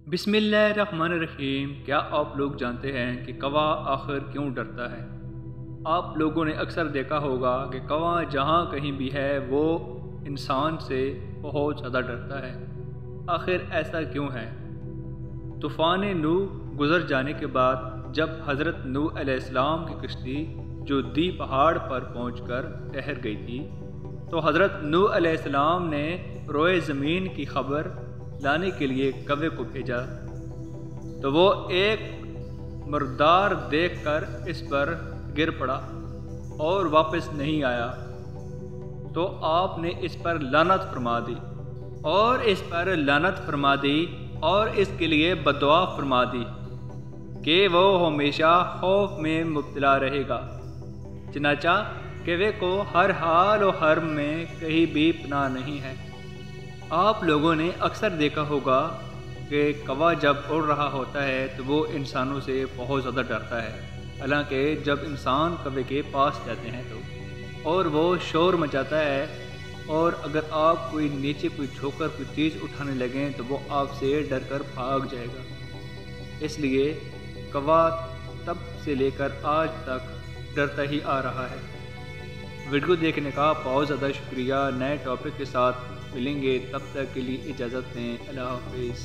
बिस्मिल्लाहिर्रहमानिर्रहीम। क्या आप लोग जानते हैं कि कौवा आखिर क्यों डरता है? आप लोगों ने अक्सर देखा होगा कि कौवा जहाँ कहीं भी है वो इंसान से बहुत ज़्यादा डरता है। आखिर ऐसा क्यों है? तूफ़ान नूह गुज़र जाने के बाद जब हज़रत नूह अलैहिस्सलाम की कश्ती जोदी पहाड़ पर पहुंचकर ठहर गई थी, तो हज़रत नूह अलैहिस्सलाम ने रोए ज़मीन की खबर लाने के लिए कौवे को भेजा। तो वो एक मुर्दार देखकर इस पर गिर पड़ा और वापस नहीं आया। तो आपने इस पर लानत फरमा दी और इसके लिए बददुआ फरमा दी कि वो हमेशा खौफ में मुब्तला रहेगा। चनाचा कौवे को हर हाल और हर में कहीं भी पनाह नहीं है। आप लोगों ने अक्सर देखा होगा कि कौवा जब उड़ रहा होता है तो वो इंसानों से बहुत ज़्यादा डरता है। हालांकि जब इंसान कौवे के पास जाते हैं तो और वो शोर मचाता है, और अगर आप कोई नीचे कोई छूकर कोई चीज़ उठाने लगें तो वो आपसे डर कर भाग जाएगा। इसलिए कौवा तब से लेकर आज तक डरता ही आ रहा है। वीडियो देखने का बहुत ज़्यादा शुक्रिया। नए टॉपिक के साथ मिलेंगे, तब तक के लिए इजाज़त दें। अल्लाह हाफ़िज़।